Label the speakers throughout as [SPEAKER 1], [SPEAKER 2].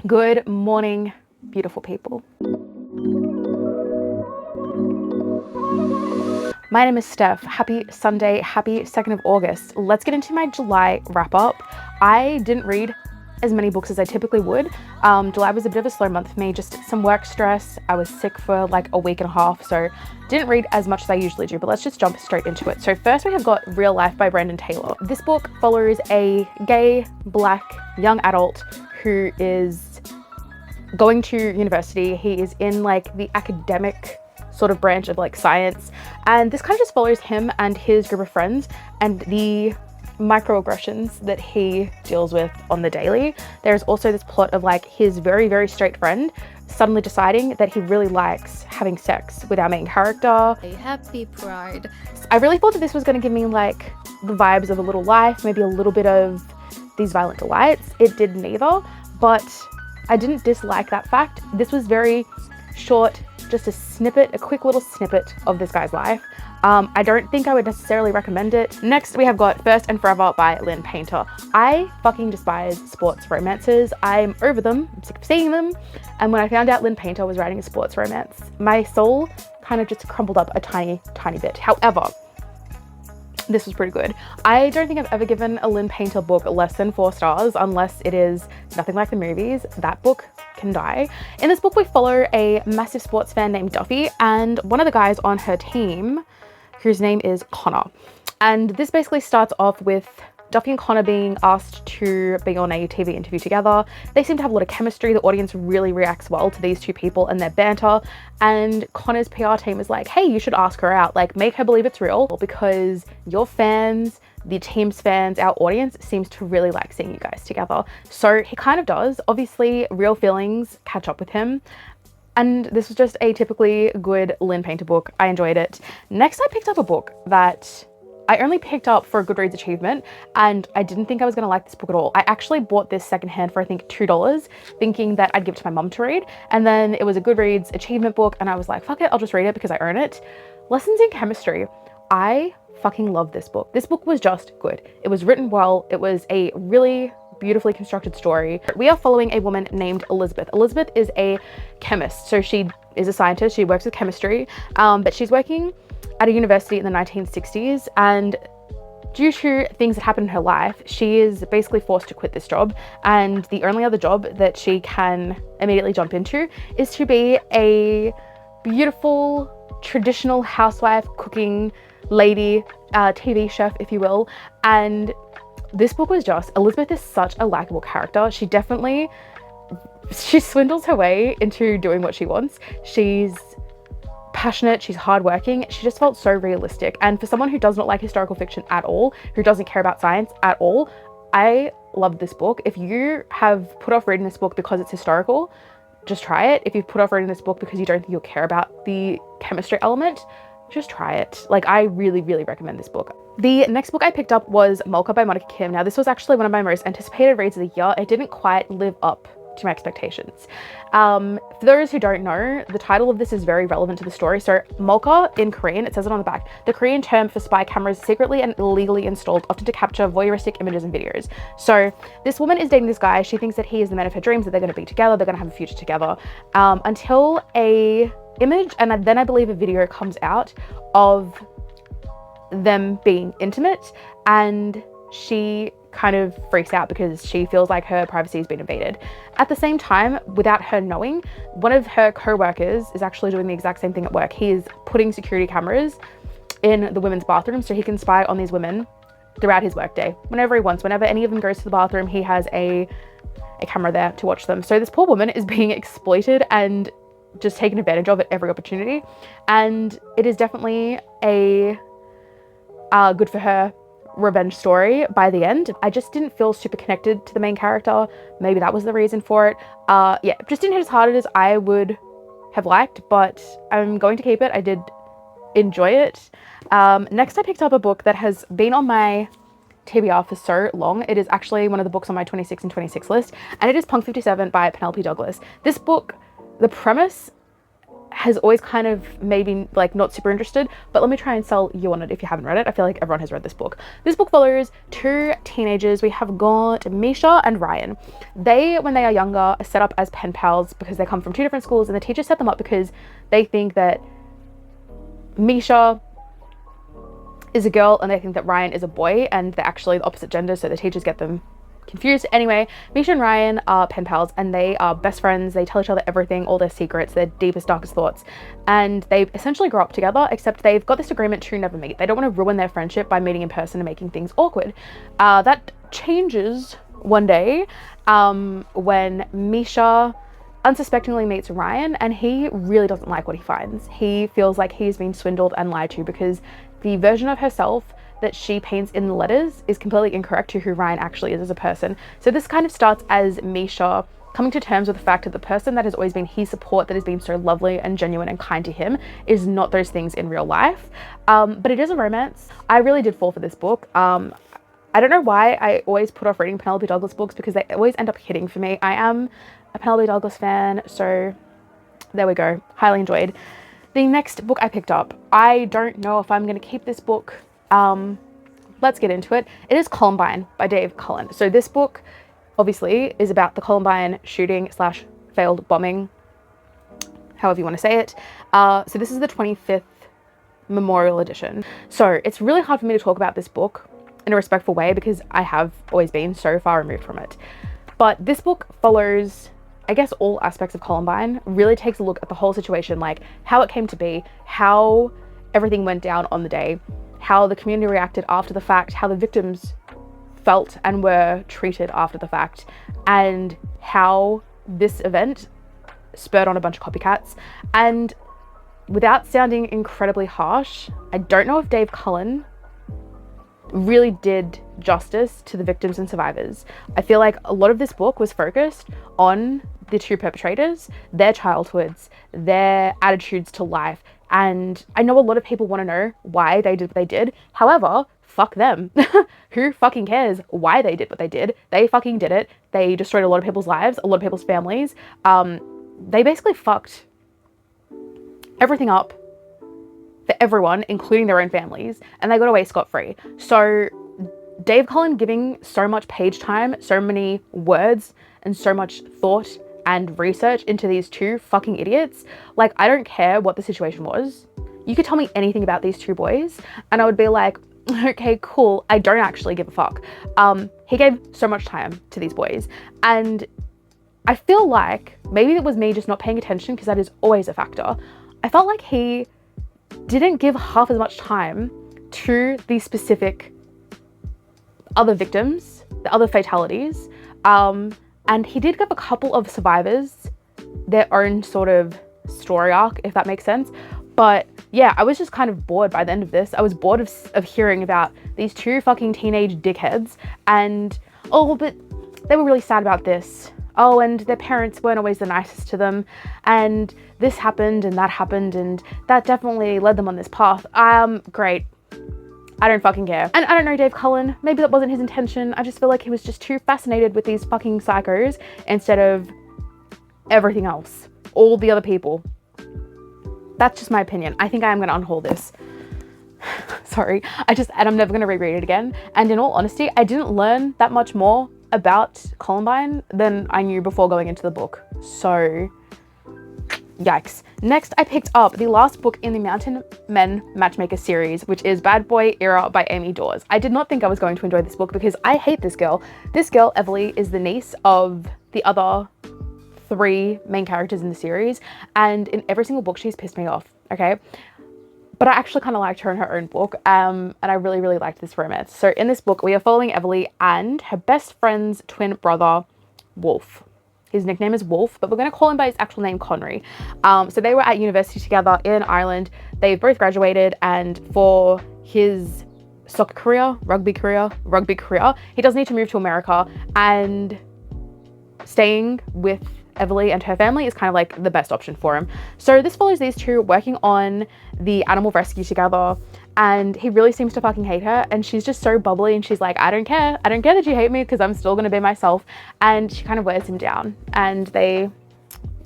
[SPEAKER 1] Good morning, beautiful people. My name is Steph. Happy Sunday, happy 2nd of August. Let's get into my July wrap up. I didn't read as many books as I typically would. July was a bit of a slow month for me, just some work stress. I was sick for like a week and a half, so didn't read as much as I usually do, but let's just jump straight into it. So first we have got Real Life by Brandon Taylor. This book follows a gay, black, young adult who is going to university. He is in like the academic sort of branch of like science, and this kind of just follows him and his group of friends and the microaggressions that he deals with on the daily. There's also this plot of like his very, very straight friend suddenly deciding that he really likes having sex with our main character.
[SPEAKER 2] Happy Pride.
[SPEAKER 1] I really thought that this was going to give me like the vibes of A Little Life, maybe a little bit of These Violent Delights. It did neither, but I didn't dislike that fact. This was very short, just a quick little snippet of this guy's life. I don't think I would necessarily recommend it. Next, we have got First and Forever by Lynn Painter. I fucking despise sports romances. I'm over them, I'm sick of seeing them. And when I found out Lynn Painter was writing a sports romance, my soul kind of just crumbled up a tiny, tiny bit. However, this was pretty good. I don't think I've ever given a Lynn Painter book less than 4 stars unless it is Nothing Like the Movies. That book can die. In this book, we follow a massive sports fan named Duffy and one of the guys on her team, whose name is Connor. And this basically starts off with Duffy and Connor being asked to be on a TV interview together. They seem to have a lot of chemistry. The audience really reacts well to these two people and their banter. And Connor's PR team is like, hey, you should ask her out. Like, make her believe it's real, because your fans, the team's fans, our audience seems to really like seeing you guys together. So he kind of does. Obviously, real feelings catch up with him. And this was just a typically good Lynn Painter book. I enjoyed it. Next, I picked up a book that I only picked up for a Goodreads achievement, and I didn't think I was going to like this book at all. I actually bought this secondhand for I think $2, thinking that I'd give it to my mum to read. And then it was a Goodreads achievement book, and I was like, fuck it, I'll just read it because I earn it. Lessons in Chemistry. I fucking love this book. This book was just good. It was written well. It was a really beautifully constructed story. We are following a woman named Elizabeth. Elizabeth is a chemist. So she is a scientist. She works with chemistry, but she's working at a university in the 1960s, and due to things that happen in her life, she is basically forced to quit this job, and the only other job that she can immediately jump into is to be a beautiful traditional housewife, cooking lady, TV chef, if you will. And this book was just, Elizabeth is such a likable character. She swindles her way into doing what she wants. She's passionate, she's hardworking. She just felt so realistic. And for someone who does not like historical fiction at all, who doesn't care about science at all, I love this book. If you have put off reading this book because it's historical, just try it. If you've put off reading this book because you don't think you'll care about the chemistry element, just try it. Like, I really, really recommend this book. The next book I picked up was Mocha by Monica Kim. Now, this was actually one of my most anticipated reads of the year. It didn't quite live up to my expectations. For those who don't know, the title of this is very relevant to the story. So Mocha in Korean, it says it on the back, the Korean term for spy cameras secretly and illegally installed, often to capture voyeuristic images and videos. So this woman is dating this guy. She thinks that he is the man of her dreams, that they're going to be together, they're going to have a future together, until a image and then I believe a video comes out of them being intimate, and she kind of freaks out because she feels like her privacy has been invaded. At the same time, without her knowing, one of her co-workers is actually doing the exact same thing at work. He is putting security cameras in the women's bathroom so he can spy on these women throughout his workday. Whenever he wants, whenever any of them goes to the bathroom, he has a camera there to watch them. So this poor woman is being exploited and just taken advantage of at every opportunity. And it is definitely a good for her revenge story by the end. I just didn't feel super connected to the main character. Maybe that was the reason for it. Yeah, just didn't hit as hard as I would have liked, but I'm going to keep it. I did enjoy it. Next, I picked up a book that has been on my TBR for so long. It is actually one of the books on my 26 and 26 list, and it is Punk 57 by Penelope Douglas. This book, the premise has always kind of maybe like not super interested, but let me try and sell you on it if you haven't read it. I feel like everyone has read this book. This book follows two teenagers. We have got Misha and Ryan. They, when they are younger, are set up as pen pals because they come from two different schools, and the teachers set them up because they think that Misha is a girl and they think that Ryan is a boy, and they're actually the opposite gender, so the teachers get them confused. Anyway, Misha and Ryan are pen pals and they are best friends. They tell each other everything, all their secrets, their deepest, darkest thoughts, and they essentially grow up together, except they've got this agreement to never meet. They don't want to ruin their friendship by meeting in person and making things awkward. That changes one day when Misha unsuspectingly meets Ryan, and he really doesn't like what he finds. He feels like he's been swindled and lied to because the version of herself that she paints in the letters is completely incorrect to who Ryan actually is as a person. So this kind of starts as Misha coming to terms with the fact that the person that has always been his support, that has been so lovely and genuine and kind to him, is not those things in real life. But it is a romance. I really did fall for this book. I don't know why I always put off reading Penelope Douglas books, because they always end up hitting for me. I am a Penelope Douglas fan, so there we go. Highly enjoyed. The next book I picked up, I don't know if I'm going to keep this book. Let's get into it. It is Columbine by Dave Cullen. So this book obviously is about the Columbine shooting / failed bombing, however you want to say it. So this is the 25th memorial edition. So it's really hard for me to talk about this book in a respectful way because I have always been so far removed from it. But this book follows, I guess, all aspects of Columbine, really takes a look at the whole situation, like how it came to be, how everything went down on the day, how the community reacted after the fact, how the victims felt and were treated after the fact, and how this event spurred on a bunch of copycats. And without sounding incredibly harsh, I don't know if Dave Cullen really did justice to the victims and survivors. I feel like a lot of this book was focused on the two perpetrators, their childhoods, their attitudes to life. And I know a lot of people want to know why they did what they did. However, fuck them. Who fucking cares why they did what they did? They fucking did it. They destroyed a lot of people's lives, a lot of people's families. They basically fucked everything up for everyone, including their own families, and they got away scot-free. So Dave Cullen giving so much page time, so many words, and so much thought and research into these two fucking idiots. Like, I don't care what the situation was. You could tell me anything about these two boys and I would be like, okay, cool. I don't actually give a fuck. He gave so much time to these boys, and I feel like maybe it was me just not paying attention, because that is always a factor. I felt like he didn't give half as much time to the specific other victims, the other fatalities. And he did give a couple of survivors their own sort of story arc, if that makes sense. But yeah, I was just kind of bored by the end of this. I was bored of hearing about these two fucking teenage dickheads and, oh, but they were really sad about this. Oh, and their parents weren't always the nicest to them. And this happened and that definitely led them on this path. Great. I don't fucking care. And I don't know, Dave Cullen, maybe that wasn't his intention. I just feel like he was just too fascinated with these fucking psychos instead of everything else, all the other people. That's just my opinion. I think I am gonna unhaul this. Sorry, and I'm never gonna reread it again. And in all honesty, I didn't learn that much more about Columbine than I knew before going into the book. So, yikes. Next, I picked up the last book in the Mountain Men Matchmaker series, which is Bad Boy Era by Amy Dawes. I did not think I was going to enjoy this book because I hate this girl. This girl, Everly, is the niece of the other 3 main characters in the series, and in every single book she's pissed me off, okay? But I actually kind of liked her in her own book, and I really, really liked this romance. So in this book, we are following Everly and her best friend's twin brother, Wolf. His nickname is Wolf, but we're going to call him by his actual name, Conry. So they were at university together in Ireland. They both graduated, and for his soccer career, rugby career, he does need to move to America, and staying with Everly and her family is kind of like the best option for him. So this follows these two working on the animal rescue together, and he really seems to fucking hate her, and she's just so bubbly, and she's like, I don't care that you hate me because I'm still gonna be myself. And she kind of wears him down, and they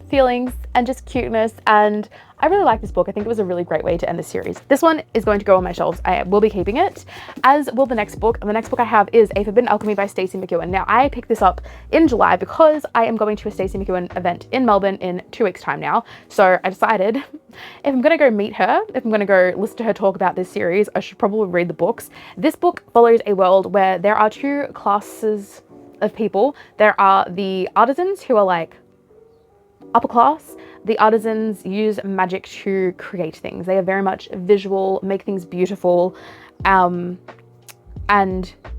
[SPEAKER 1] feelings and just cuteness, and I really like this book. I think it was a really great way to end the series. This one is going to go on my shelves. I will be keeping it, as will the next book. And the next book I have is A Forbidden Alchemy by Stacey McEwen. Now, I picked this up in July because I am going to a Stacey McEwen event in Melbourne in 2 weeks' time now. So I decided if I'm going to go meet her, if I'm going to go listen to her talk about this series, I should probably read the books. This book follows a world where there are two classes of people. There are the artisans, who are like upper class. The artisans use magic to create things. They are very much visual, make things beautiful, and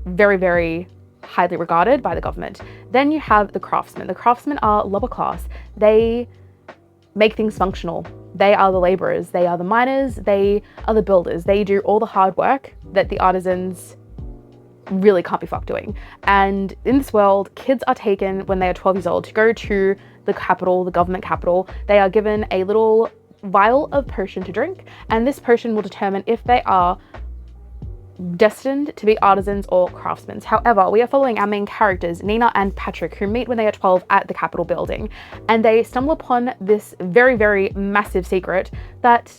[SPEAKER 1] very, very highly regarded by the government. Then you have the craftsmen. The craftsmen are lower class. They make things functional. They are the laborers. They are the miners. They are the builders. They do all the hard work that the artisans really can't be fucked doing. And in this world, kids are taken when they are 12 years old to go to the capital, the government capital. They are given a little vial of potion to drink, and this potion will determine if they are destined to be artisans or craftsmen. However, we are following our main characters, Nina and Patrick, who meet when they are 12 at the Capitol building, and they stumble upon this very, very massive secret that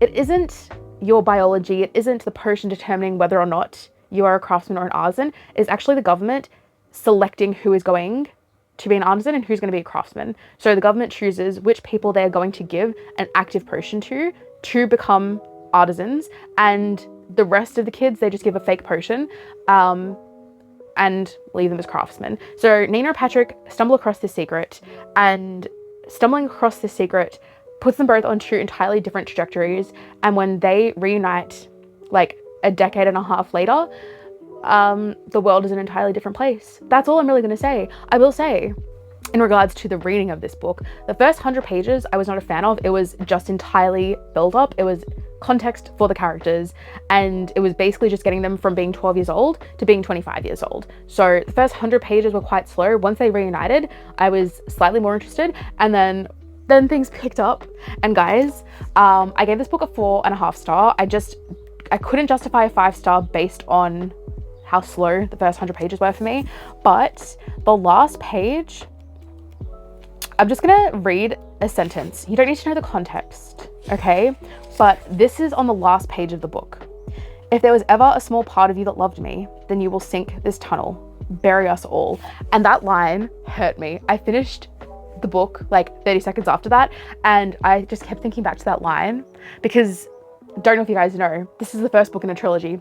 [SPEAKER 1] it isn't your biology, it isn't the potion determining whether or not you are a craftsman or an artisan. It's actually the government selecting who is going to be an artisan and who's going to be a craftsman. So the government chooses which people they are going to give an active potion to become artisans, and the rest of the kids, they just give a fake potion and leave them as craftsmen. So Nina and Patrick stumble across this secret, and stumbling across this secret puts them both on two entirely different trajectories. And when they reunite, like a decade and a half later, the world is an entirely different place. That's all I'm really going to say. I will say, in regards to the reading of this book, the first 100 pages I was not a fan of. It was just entirely build up. It was context for the characters, and it was basically just getting them from being 12 years old to being 25 years old. So the first 100 pages were quite slow. Once they reunited, I was slightly more interested, and then things picked up. And guys, I gave this book a 4.5 star. I couldn't justify a 5-star based on how slow the first 100 pages were for me, but the last page, I'm just gonna read a sentence. You don't need to know the context, okay? But this is on the last page of the book. If there was ever a small part of you that loved me, then you will sink this tunnel, bury us all. And that line hurt me. I finished the book like 30 seconds after that, and I just kept thinking back to that line because, don't know if you guys know, this is the first book in a trilogy.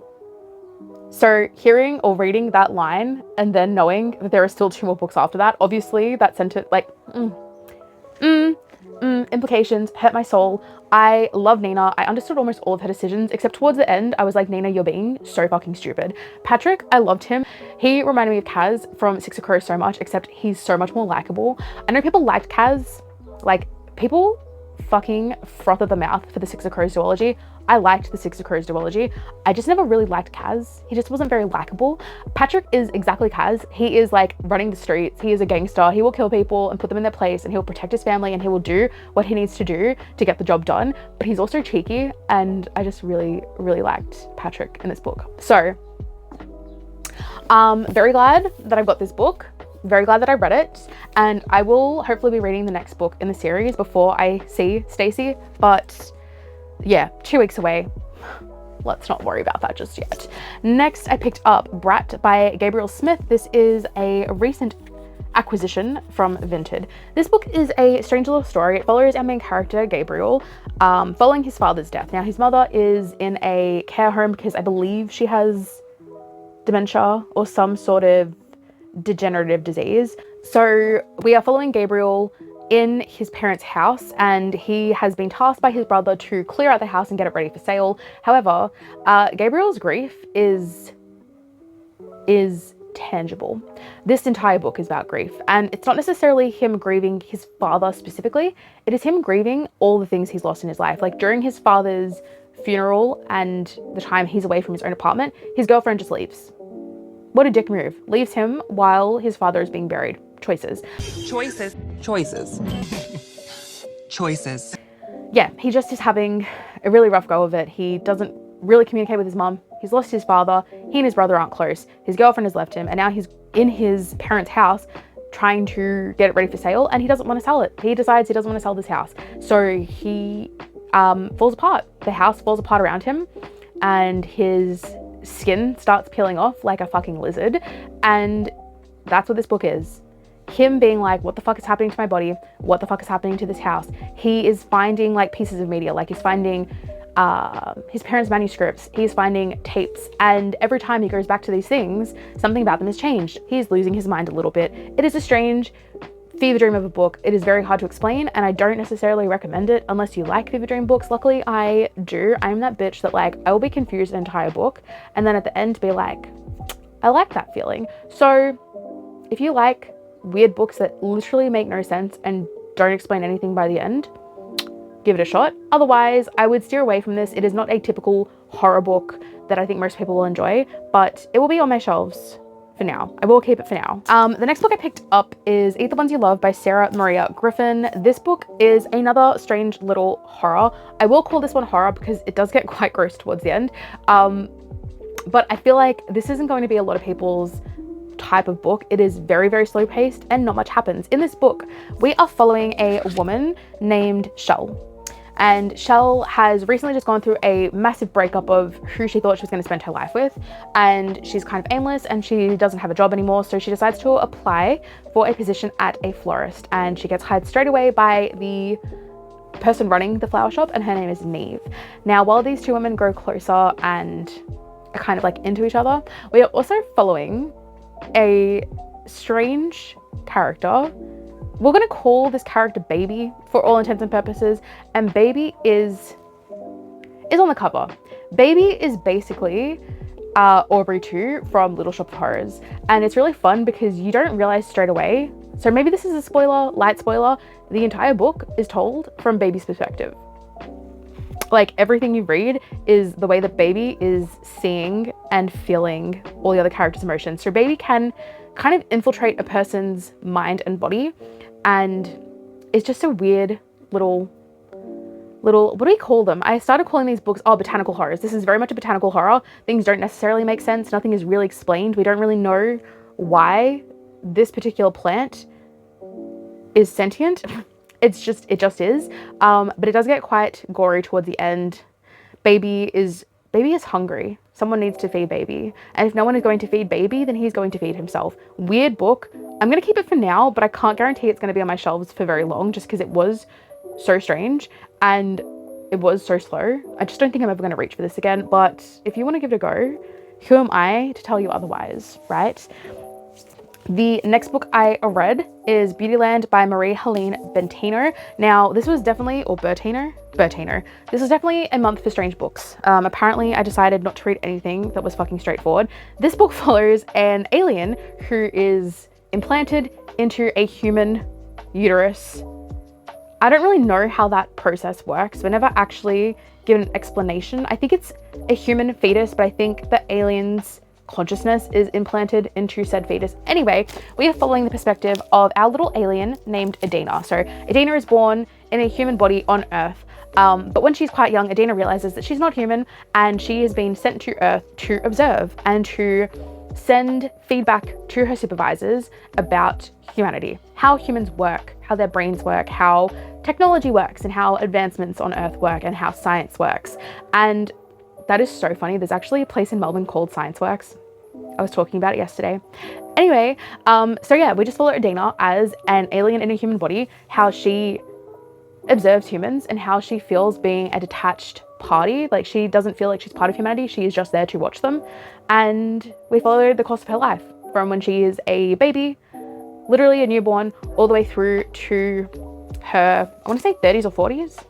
[SPEAKER 1] So hearing or reading that line and then knowing that there are still 2 more books after that, obviously that sentence, like, implications hurt my soul. I love Nina. I understood almost all of her decisions, except towards the end, I was like, Nina, you're being so fucking stupid. Patrick, I loved him. He reminded me of Kaz from Six of Crows so much, except he's so much more likable. I know people liked Kaz, like, people fucking froth at the mouth for the Six of Crows duology. I liked the Six of Crows duology. I just never really liked Kaz. He just wasn't very likable. Patrick is exactly Kaz. He is like running the streets. He is a gangster. He will kill people and put them in their place, and he'll protect his family, and he will do what he needs to do to get the job done. But he's also cheeky, and I just really, really liked Patrick in this book. So, very glad that I've got this book. Very glad that I read it, and I will hopefully be reading the next book in the series before I see Stacey, but yeah, 2 weeks away. Let's not worry about that just yet. Next, I picked up Brat by Gabriel Smith. This is a recent acquisition from Vinted. This book is a strange little story. It follows our main character, Gabriel, following his father's death. Now, his mother is in a care home because I believe she has dementia or some sort of degenerative disease. So we are following Gabriel in his parents' house, and he has been tasked by his brother to clear out the house and get it ready for sale. However, Gabriel's grief is tangible. This entire book is about grief, and it's not necessarily him grieving his father specifically. It is him grieving all the things he's lost in his life. Like during his father's funeral and the time he's away from his own apartment, his girlfriend just leaves. What a dick move. Leaves him while his father is being buried. Choices.
[SPEAKER 2] Choices. Choices. Choices.
[SPEAKER 1] Yeah, he just is having a really rough go of it. He doesn't really communicate with his mum. He's lost his father. He and his brother aren't close. His girlfriend has left him, and now he's in his parents' house trying to get it ready for sale, and he doesn't want to sell it. He decides he doesn't want to sell this house. So he falls apart. The house falls apart around him, and his skin starts peeling off like a fucking lizard. And that's what this book is. Him being like, what the fuck is happening to my body? What the fuck is happening to this house? He is finding like pieces of media, like he's finding his parents' manuscripts, he's finding tapes, and every time he goes back to these things, something about them has changed. He's losing his mind a little bit. It is a strange fever dream of a book. It is very hard to explain, and I don't necessarily recommend it unless you like fever dream books. Luckily I do. I'm that bitch that like I will be confused an entire book and then at the end be like, I like that feeling. So if you like weird books that literally make no sense and don't explain anything by the end, give it a shot. Otherwise, I would steer away from this. It is not a typical horror book that I think most people will enjoy, but it will be on my shelves for now. I will keep it for now. The next book I picked up is Eat the Ones You Love by Sarah Maria Griffin. This book is another strange little horror. I will call this one horror because it does get quite gross towards the end. But I feel like this isn't going to be a lot of people's type of book. It is very, very slow paced and not much happens. In this book, we are following a woman named Shell. And Shell has recently just gone through a massive breakup of who she thought she was going to spend her life with. And she's kind of aimless and she doesn't have a job anymore. So she decides to apply for a position at a florist. And she gets hired straight away by the person running the flower shop, and her name is Neve. Now, while these two women grow closer and are kind of like into each other, we are also following a strange character. We're gonna call this character Baby for all intents and purposes, and Baby is on the cover. Baby is basically Aubrey 2 from Little Shop of Horrors, and it's really fun because you don't realize straight away. So maybe this is a spoiler, light spoiler. The entire book is told from Baby's perspective. Like everything you read is the way that Baby is seeing and feeling all the other characters' emotions. So Baby can kind of infiltrate a person's mind and body, and it's just a weird little, what do we call them? I started calling these books, botanical horrors. This is very much a botanical horror. Things don't necessarily make sense. Nothing is really explained. We don't really know why this particular plant is sentient. It just is. But it does get quite gory towards the end. Baby is hungry. Someone needs to feed Baby. And if no one is going to feed Baby, then he's going to feed himself. Weird book. I'm going to keep it for now, but I can't guarantee it's going to be on my shelves for very long just because it was so strange and it was so slow. I just don't think I'm ever going to reach for this again. But if you want to give it a go, who am I to tell you otherwise, right? The next book I read is Beautyland by Marie-Helene Bertino. Now, this was definitely, or Bertino. This was definitely a month for strange books. Apparently, I decided not to read anything that was fucking straightforward. This book follows an alien who is implanted into a human uterus. I don't really know how that process works. We're never actually given an explanation. I think it's a human fetus, but I think the alien's consciousness is implanted into said fetus. Anyway, we are following the perspective of our little alien named Adina. So Adina is born in a human body on Earth. But when she's quite young, Adina realizes that she's not human and she has been sent to Earth to observe and to send feedback to her supervisors about humanity, how humans work, how their brains work, how technology works, and how advancements on Earth work, and how science works. And that is so funny. There's actually a place in Melbourne called Science Works. I was talking about it yesterday. Anyway, so yeah, we just follow Adina as an alien in a human body, how she observes humans and how she feels being a detached party. Like, she doesn't feel like she's part of humanity. She is just there to watch them. And we follow the course of her life from when she is a baby, literally a newborn, all the way through to her, I want to say 30s or 40s.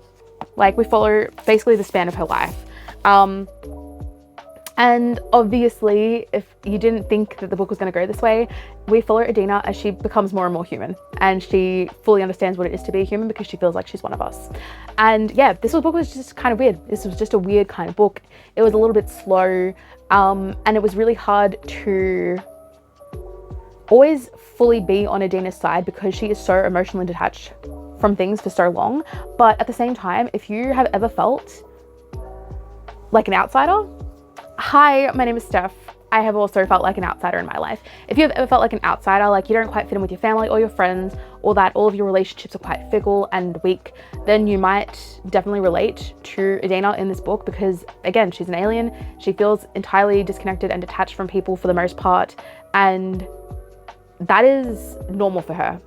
[SPEAKER 1] Like, we follow basically the span of her life. And obviously, if you didn't think that the book was going to go this way, we follow Adina as she becomes more and more human, and she fully understands what it is to be a human because she feels like she's one of us. And yeah, this book was just kind of weird. This was just a weird kind of book. It was a little bit slow, and it was really hard to always fully be on Adina's side because she is so emotionally detached from things for so long. But at the same time, if you have ever felt like an outsider, hi, my name is Steph. I have also felt like an outsider in my life. If you've ever felt like an outsider, like you don't quite fit in with your family or your friends, or that all of your relationships are quite fickle and weak, then you might definitely relate to Adina in this book, because again, she's an alien. She feels entirely disconnected and detached from people for the most part, and that is normal for her.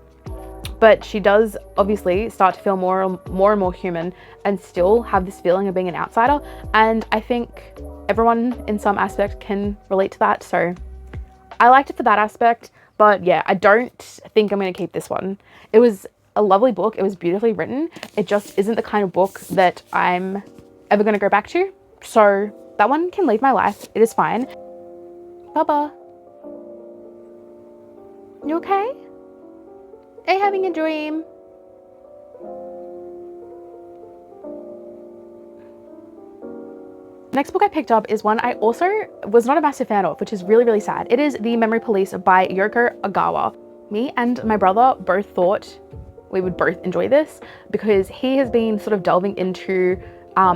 [SPEAKER 1] But she does obviously start to feel more and more human and still have this feeling of being an outsider. And I think everyone in some aspect can relate to that. So I liked it for that aspect, but yeah, I don't think I'm going to keep this one. It was a lovely book. It was beautifully written. It just isn't the kind of book that I'm ever going to go back to. So that one can leave my life. It is fine. Baba, you okay? Are you having a dream? Next book I picked up is one I also was not a massive fan of, which is really, really sad. It is The Memory Police by Yoko Ogawa. Me and my brother both thought we would both enjoy this because he has been sort of delving into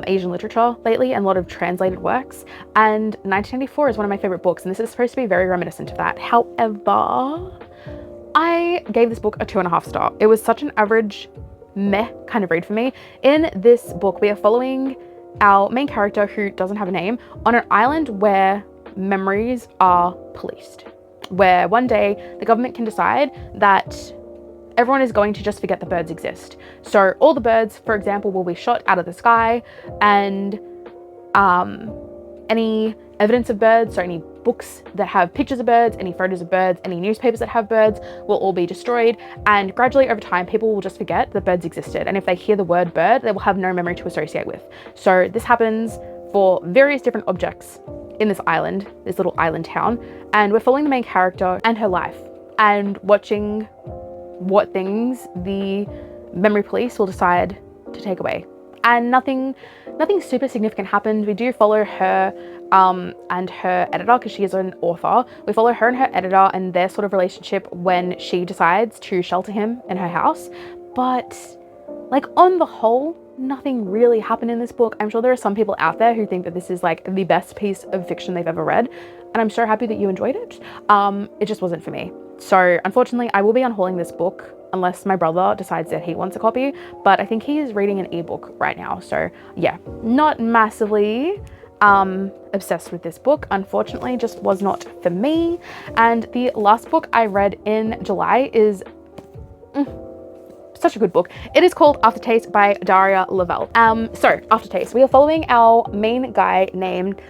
[SPEAKER 1] Asian literature lately and a lot of translated works. And 1984 is one of my favorite books, and this is supposed to be very reminiscent of that. However, I gave this book a 2.5 star. It was such an average, meh kind of read for me. In this book, we are following our main character, who doesn't have a name, on an island where memories are policed, where one day the government can decide that everyone is going to just forget that birds exist. So all the birds, for example, will be shot out of the sky, and any evidence of birds, so any books that have pictures of birds, any photos of birds, any newspapers that have birds will all be destroyed. And gradually over time, people will just forget that birds existed. And if they hear the word bird, they will have no memory to associate with. So this happens for various different objects in this island, this little island town. And we're following the main character and her life and watching what things the memory police will decide to take away. And nothing super significant happened. We do follow her and her editor, because she is an author. We follow her and her editor and their sort of relationship when she decides to shelter him in her house. But like on the whole, nothing really happened in this book. I'm sure there are some people out there who think that this is like the best piece of fiction they've ever read, and I'm so happy that you enjoyed it. It just wasn't for me. So unfortunately, I will be unhauling this book unless my brother decides that he wants a copy, but I think he is reading an ebook right now. So yeah, not massively obsessed with this book, unfortunately, just was not for me. And the last book I read in July is such a good book. It is called Aftertaste by Daria Lavelle. So Aftertaste, we are following our main guy named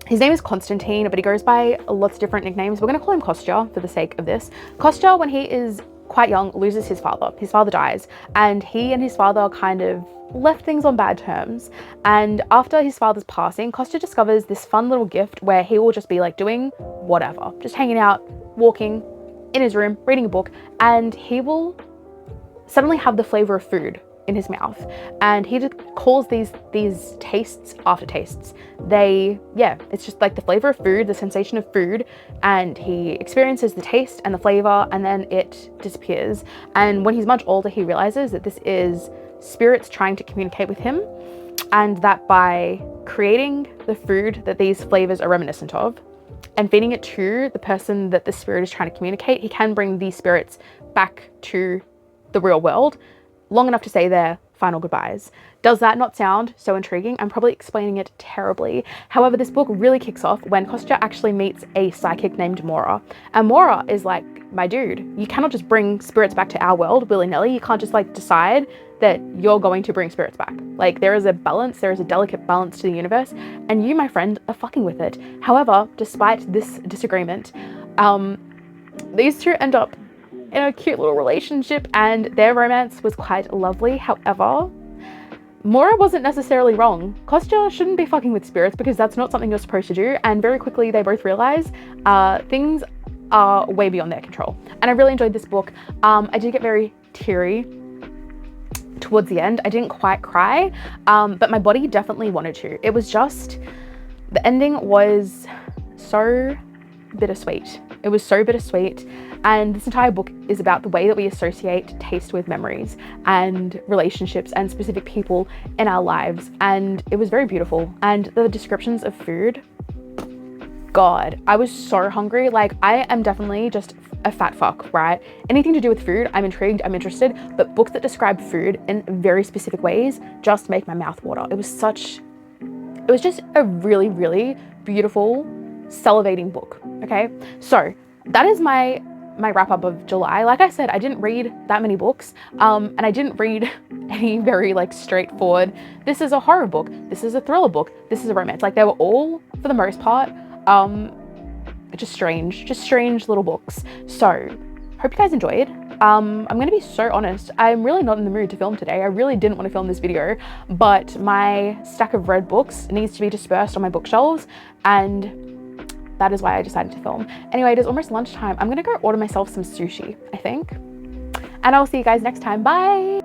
[SPEAKER 1] his name is Constantine, but he goes by lots of different nicknames. We're going to call him Kostya for the sake of this. Kostya, when he is quite young, loses his father. His father dies, and he and his father kind of left things on bad terms. And after his father's passing, Kostya discovers this fun little gift where he will just be like doing whatever, just hanging out, walking in his room, reading a book, and he will suddenly have the flavor of food in his mouth, and he just calls these tastes aftertastes. It's just like the flavor of food, the sensation of food, and he experiences the taste and the flavor, and then it disappears. And when he's much older, he realizes that this is spirits trying to communicate with him, and that by creating the food that these flavors are reminiscent of and feeding it to the person that the spirit is trying to communicate, he can bring these spirits back to the real world long enough to say their final goodbyes. Does that not sound so intriguing? I'm probably explaining it terribly. However, this book really kicks off when Kostya actually meets a psychic named Mora. And Mora is like, my dude, you cannot just bring spirits back to our world willy-nilly. You can't just like decide that you're going to bring spirits back. Like, there is a balance, there is a delicate balance to the universe, and you, my friend, are fucking with it. However, despite this disagreement, these two end up in a cute little relationship, and their romance was quite lovely. However, Mora wasn't necessarily wrong. Kostya shouldn't be fucking with spirits because that's not something you're supposed to do, and very quickly they both realize things are way beyond their control. And I really enjoyed this book. I did get very teary towards the end. I didn't quite cry, but my body definitely wanted to. It was just, the ending was so bittersweet. It was so bittersweet. And this entire book is about the way that we associate taste with memories and relationships and specific people in our lives. And it was very beautiful. And the descriptions of food, God, I was so hungry. Like, I am definitely just a fat fuck, right? Anything to do with food, I'm intrigued, I'm interested, but books that describe food in very specific ways just make my mouth water. It was just a really, really beautiful, salivating book, okay? So that is my wrap up of July. Like I said, I didn't read that many books, and I didn't read any very like straightforward, this is a horror book, this is a thriller book, this is a romance. Like, they were all, for the most part, just strange little books. So hope you guys enjoyed. I'm gonna be so honest, I'm really not in the mood to film today. I really didn't want to film this video, but my stack of read books needs to be dispersed on my bookshelves, and that is why I decided to film. Anyway, it is almost lunchtime. I'm gonna go order myself some sushi, I think. And I'll see you guys next time. Bye.